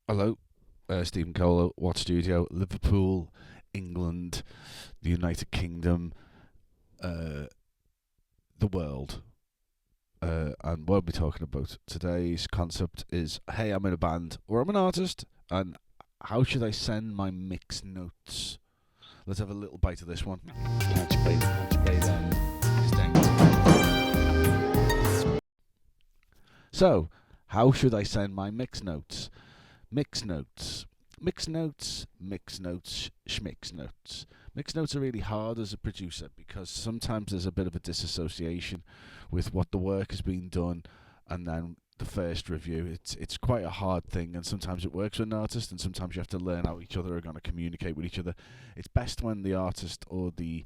Hello, Stephen Cole, Watt Studio, Liverpool, England, the United Kingdom, uh, the world. And what we'll be talking about today's concept is hey, I'm in a band or I'm an artist, and how should I send my mix notes? Let's have a little bite of this one. So, how should I send my mix notes? Mix notes. Mix notes, mix notes, schmix notes. Mix notes are really hard as a producer because sometimes there's a bit of a disassociation with what the work has been done and then the first review. It's quite a hard thing, and sometimes it works with an artist, and sometimes you have to learn how each other are going to communicate with each other. It's best when the artist or the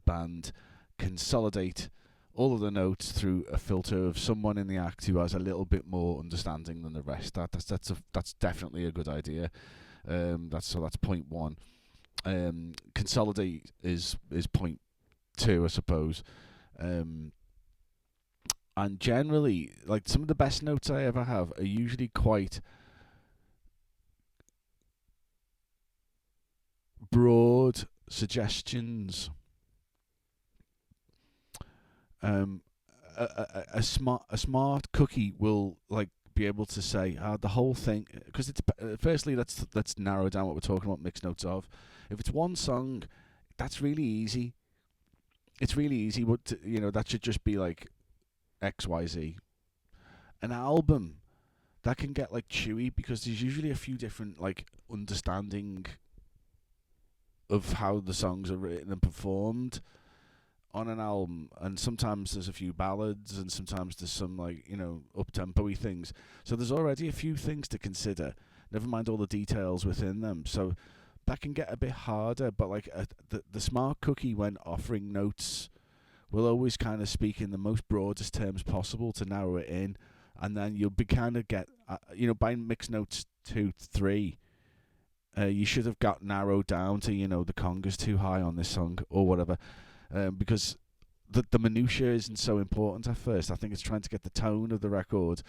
band consolidate all of the notes through a filter of someone in the act who has a little bit more understanding than the rest. That's definitely a good idea. That's point one. Consolidate is point two, I suppose. Um, and generally, like some of the best notes I ever have are usually quite broad suggestions. Um, a smart cookie will like be able to say the whole thing because it's firstly let's narrow down what we're talking about mixed notes of. If it's one song, that's really easy. It's really easy, but that should just be like XYZ. An album that can get like chewy because there's usually a few different like understanding of how the songs are written and performed on an album, and sometimes there's a few ballads, and sometimes there's some like up tempo-y things. So there's already a few things to consider. Never mind all the details within them. So that can get a bit harder. But like the smart cookie when offering notes will always kind of speak in the most broadest terms possible to narrow it in, and then you'll be kind of get by mixed notes 2, 3. You should have got narrowed down to the conga's too high on this song or whatever, because the minutiae isn't so important at first. I think it's trying to get the tone of the record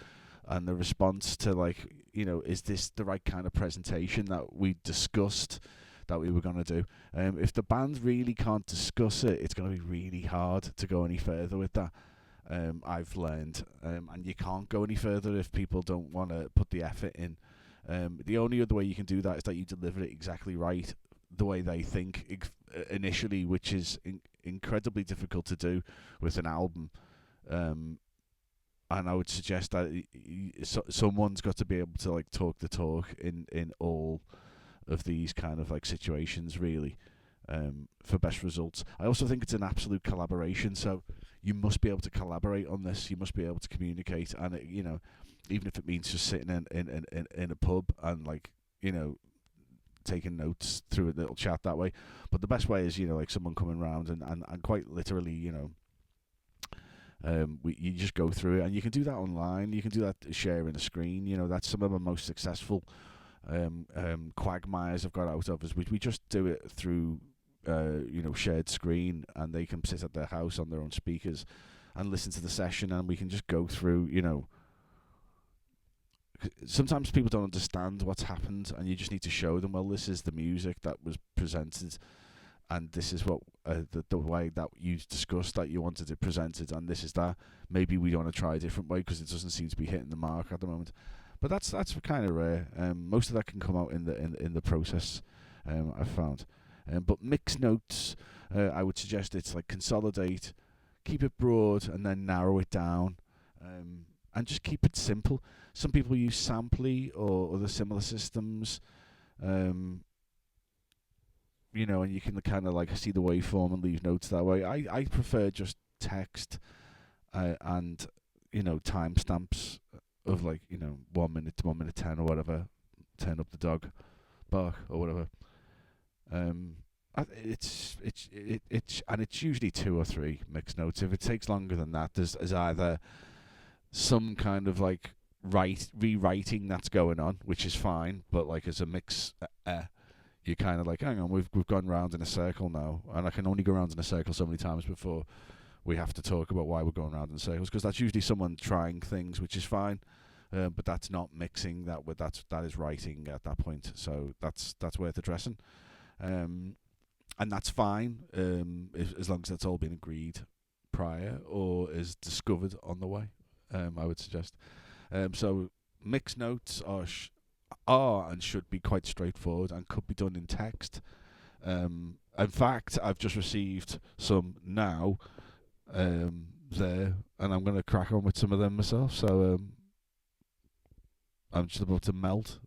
and the response to is this the right kind of presentation that we discussed that we were going to do. If the band really can't discuss it, it's going to be really hard to go any further with that. I've learned, and you can't go any further if people don't want to put the effort in. The only other way you can do that is that you deliver it exactly right, the way they think initially, which is incredibly difficult to do with an album. And I would suggest that someone's got to be able to like talk the talk in all of these kind of like situations, really, for best results. I also think it's an absolute collaboration, so you must be able to collaborate on this. You must be able to communicate, and even if it means just sitting in a pub and like taking notes through a little chat that way. But the best way is like someone coming around and quite literally you just go through it, and you can do that online. You can do that sharing a screen. That's some of the most successful quagmires I've got out of is we just do it through shared screen, and they can sit at their house on their own speakers and listen to the session, and we can just go through. Sometimes people don't understand what's happened, and you just need to show them. Well, this is the music that was presented, and this is what the way that you discussed that you wanted it presented, and this is that. Maybe we want to try a different way because it doesn't seem to be hitting the mark at the moment. But that's kind of rare. Most of that can come out in the process. I've found. But mix notes, I would suggest it's like consolidate, keep it broad, and then narrow it down, and just keep it simple. Some people use Samply or other similar systems, um, and you can kind of like see the waveform and leave notes that way. I prefer just text and timestamps of like 1 minute to 1 minute 10 or whatever, turn up the dog bark or whatever. It's usually 2 or 3 mixed notes. If it takes longer than that, there's either some kind of like rewriting that's going on, which is fine, but like as a mix, you're kind of like, hang on, we've gone round in a circle now, and I can only go round in a circle so many times before we have to talk about why we're going round in circles, because that's usually someone trying things, which is fine. but that's not mixing. That is writing at that point. So that's worth addressing, and that's fine, as long as that's all been agreed prior or is discovered on the way. I would suggest. So mix notes are and should be quite straightforward and could be done in text. In fact, I've just received some now there, and I'm going to crack on with some of them myself. So I'm just about to melt.